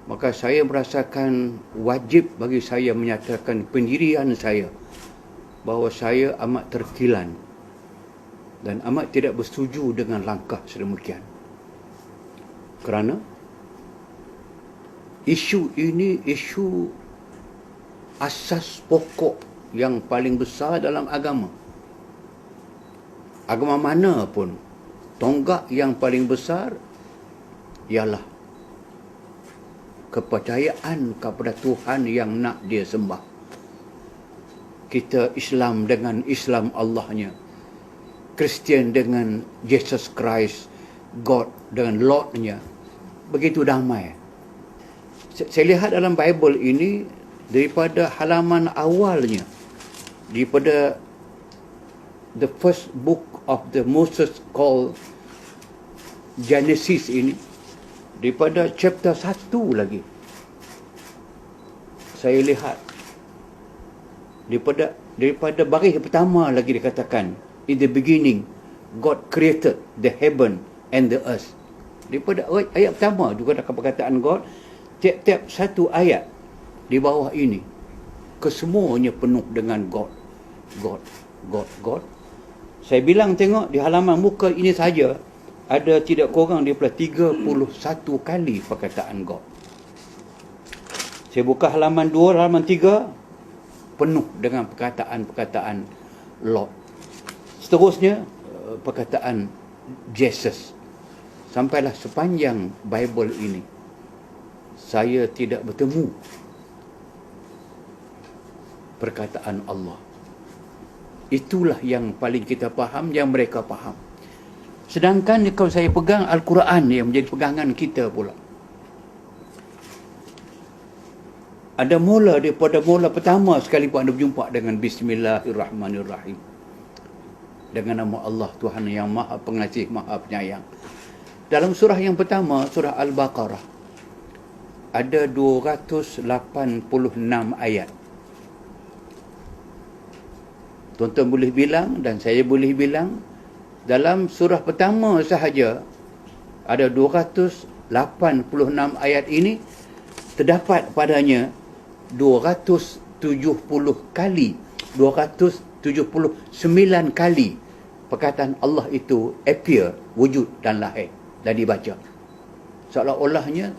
maka saya merasakan wajib bagi saya menyatakan pendirian saya bahawa saya amat terkilan dan amat tidak bersetuju dengan langkah sedemikian. Kerana isu ini isu asas pokok yang paling besar dalam agama. Agama mana pun, tonggak yang paling besar ialah kepercayaan kepada Tuhan yang nak dia sembah. Kita Islam dengan Islam Allahnya, Kristian dengan Jesus Christ, God dengan Lordnya, begitu damai. Saya lihat dalam Bible ini, daripada halaman awalnya, daripada the first book of the Moses called Genesis ini, daripada chapter 1 lagi, saya lihat daripada baris pertama lagi dikatakan, in the beginning God created the heaven and the earth. Daripada ayat pertama juga ada perkataan God. Tiap-tiap satu ayat di bawah ini kesemuanya penuh dengan God, God, God, God. Saya bilang tengok di halaman muka ini saja ada tidak kurang daripada 31 kali perkataan God. Saya buka halaman 2, halaman 3 penuh dengan perkataan-perkataan Lord. Seterusnya perkataan Jesus. Sampailah sepanjang Bible ini saya tidak bertemu perkataan Allah. Itulah yang paling kita faham, yang mereka faham. Sedangkan kalau saya pegang Al-Quran yang menjadi pegangan kita pula, ada mula daripada mula pertama sekali pun anda berjumpa dengan Bismillahirrahmanirrahim, dengan nama Allah Tuhan yang Maha Pengasih Maha Penyayang. Dalam surah yang pertama, surah Al-Baqarah, ada 286 ayat. Tuan-tuan boleh bilang dan saya boleh bilang, dalam surah pertama sahaja ada 286 ayat ini, terdapat padanya 279 kali perkataan Allah itu appear, wujud dan lahir dan dibaca. Seolah-olahnya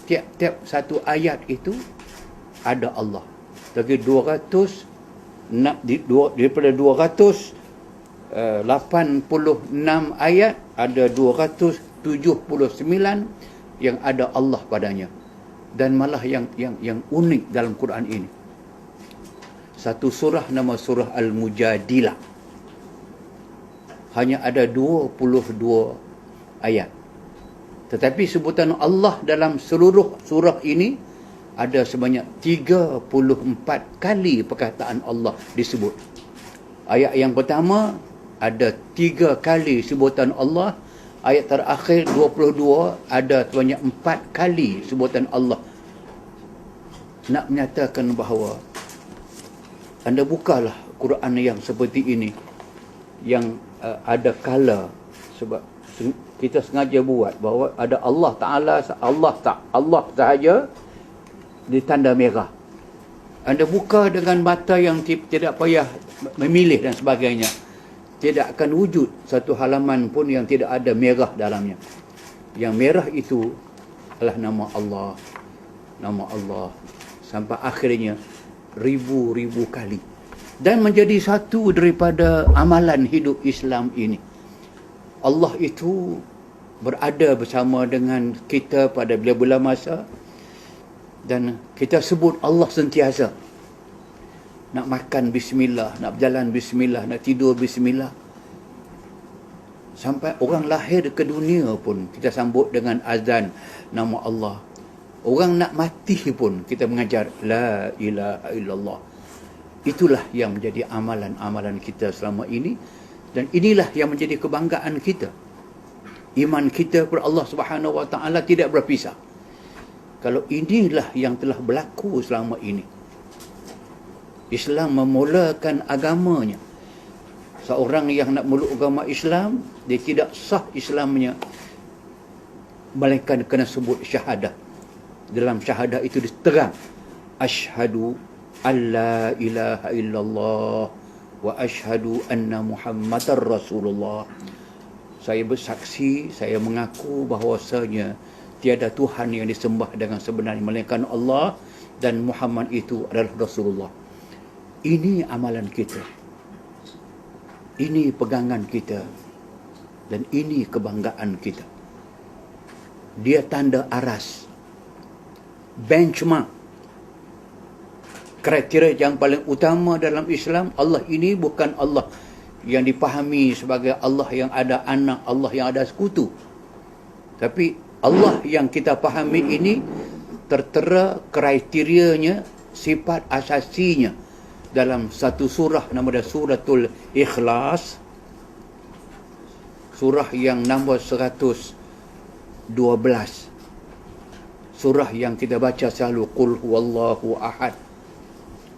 tiap-tiap satu ayat itu ada Allah. Lagi daripada 286 ayat ada 279 yang ada Allah padanya. Dan malah yang unik dalam Quran ini, satu surah nama surah Al-Mujadilah hanya ada 22 ayat. Tetapi sebutan Allah dalam seluruh surah ini ada sebanyak 34 kali perkataan Allah disebut. Ayat yang pertama ada 3 kali sebutan Allah. Ayat terakhir 22 ada sebanyak 4 kali sebutan Allah. Nak menyatakan bahawa anda bukalah Quran yang seperti ini, yang ada color, sebab kita sengaja buat bahawa ada Allah Ta'ala, Allah sahaja ditanda merah. Anda buka dengan mata yang tidak payah memilih dan sebagainya, tidak akan wujud satu halaman pun yang tidak ada merah dalamnya. Yang merah itu adalah nama Allah, nama Allah, sampai akhirnya ribu-ribu kali. Dan menjadi satu daripada amalan hidup Islam ini. Allah itu berada bersama dengan kita pada bila-bila masa, dan kita sebut Allah sentiasa. Nak makan bismillah, nak berjalan bismillah, nak tidur bismillah. Sampai orang lahir ke dunia pun kita sambut dengan azan nama Allah. Orang nak mati pun kita mengajar la ilaha illallah. Itulah yang menjadi amalan-amalan kita selama ini. Dan inilah yang menjadi kebanggaan kita. Iman kita kepada Allah Subhanahu Wa Taala tidak berpisah. Kalau inilah yang telah berlaku selama ini. Islam memulakan agamanya. Seorang yang nak meluk agama Islam, dia tidak sah Islamnya, melainkan kena sebut syahadah. dalam syahadah itu diterang, asyhadu alla ilaha illallah wa asyhadu anna muhammadar rasulullah. Saya bersaksi, saya mengaku bahawasanya tiada Tuhan yang disembah dengan sebenarnya melainkan Allah, dan Muhammad itu adalah Rasulullah. Ini amalan kita, ini pegangan kita, dan ini kebanggaan kita. Dia tanda aras, benchmark, kriteria yang paling utama dalam Islam. Allah ini bukan Allah yang dipahami sebagai Allah yang ada anak, Allah yang ada sekutu. Tapi Allah yang kita fahami ini tertera kriterianya, sifat asasinya dalam satu surah nama dia Suratul Ikhlas, surah yang nombor 112, surah yang kita baca selalu, Qul huwallahu ahad,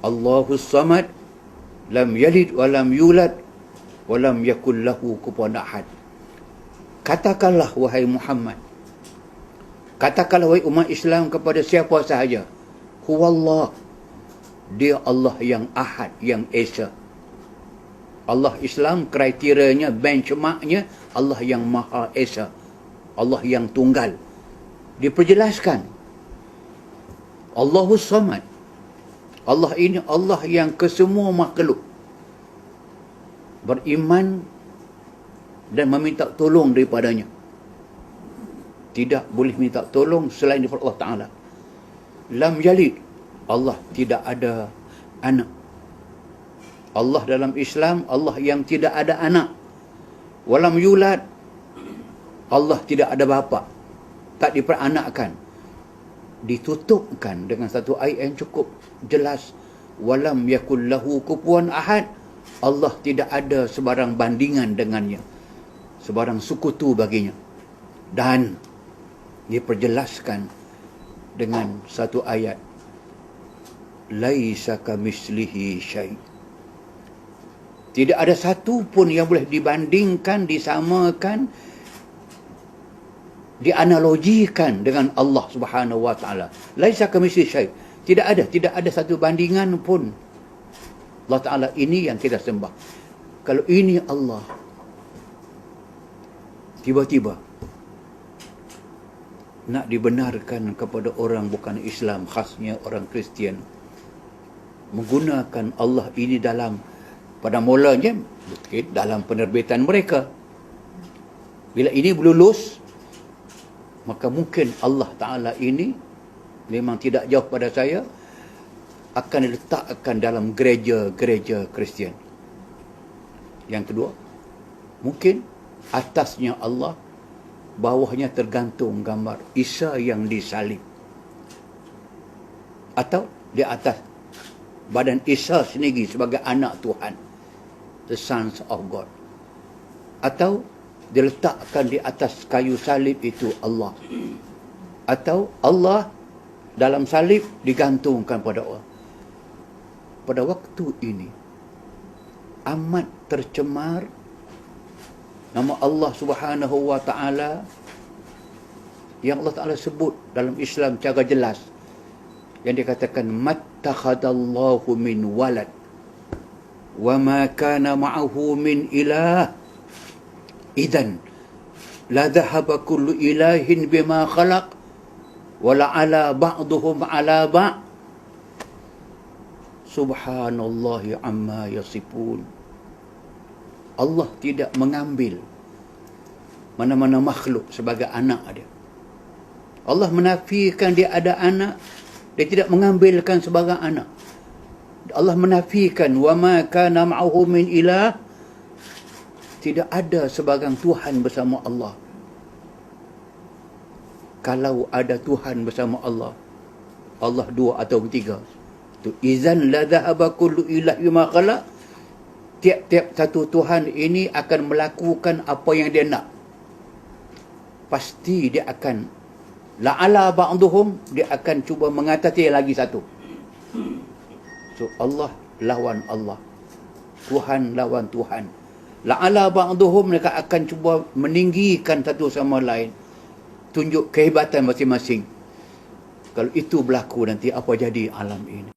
Allahus samad, lam yalid wa lam yulad wa lam yakul lahu kufuwan ahad. Katakanlah wahai Muhammad, katakanlah wahai umat Islam kepada siapa sahaja, huwallah, dia Allah yang ahad, yang esa. Allah Islam kriterianya, benchmarknya, Allah yang maha esa, Allah yang tunggal. Diperjelaskan, Allahus samad, Allah ini Allah yang kesemua makhluk beriman dan meminta tolong daripadanya. Tidak boleh minta tolong selain daripada Allah Ta'ala. Lam yalid, Allah tidak ada anak. Allah dalam Islam, Allah yang tidak ada anak. Walam yulad, Allah tidak ada bapa, tak diperanakkan. Ditutupkan dengan satu ayat yang cukup jelas, walam yakul lahu kufuwan ahad, Allah tidak ada sebarang bandingan dengannya, sebarang sekutu baginya. Dan diperjelaskan dengan satu ayat, laisa kamislihi syai', tidak ada satu pun yang boleh dibandingkan, disamakan, dianalogikan dengan Allah Subhanahu wa taala. Laisa kamitslihi syai', tidak ada satu bandingan pun. Allah Taala ini yang kita sembah. Kalau ini Allah, tiba-tiba nak dibenarkan kepada orang bukan Islam, khasnya orang Kristian, menggunakan Allah ini dalam, pada mulanya dalam penerbitan mereka. Bila ini berlulus, maka mungkin Allah Ta'ala ini memang tidak jauh pada saya, akan diletakkan dalam gereja-gereja Kristian. Yang kedua, mungkin atasnya Allah, bawahnya tergantung gambar Isa yang disalib. Atau di atas badan Isa sendiri sebagai anak Tuhan, the sons of God. Atau diletakkan di atas kayu salib itu Allah. Atau Allah dalam salib digantungkan pada Allah. Pada waktu ini amat tercemar nama Allah Subhanahu wa taala yang Allah Taala sebut dalam Islam secara jelas, yang dikatakan mattakhadallahu min walad wa ma kana ma'ahu min ilah idzan la dhahaba kullu ilahin bima khalaq wa la ala ba'dhum ala ba'. Subhanallahi amma yasifun. Allah tidak mengambil mana-mana makhluk sebagai anak dia. Allah menafikan dia ada anak, dia tidak mengambilkan sebagai anak. Allah menafikan wa ma kana ma'ahu min ilah, tidak ada sebarang Tuhan bersama Allah. Kalau ada Tuhan bersama Allah, Allah dua atau tiga, tu izan la dhahaba kullu ilah bima khalaq, tiap-tiap satu Tuhan ini akan melakukan apa yang dia nak. Pasti dia akan la'ala ba'duhum, dia akan cuba mengatasi lagi satu. So Allah lawan Allah, Tuhan lawan Tuhan. La'ala ba'duhum, mereka akan cuba meninggikan satu sama lain, tunjuk kehebatan masing-masing. Kalau itu berlaku nanti, apa jadi alam ini?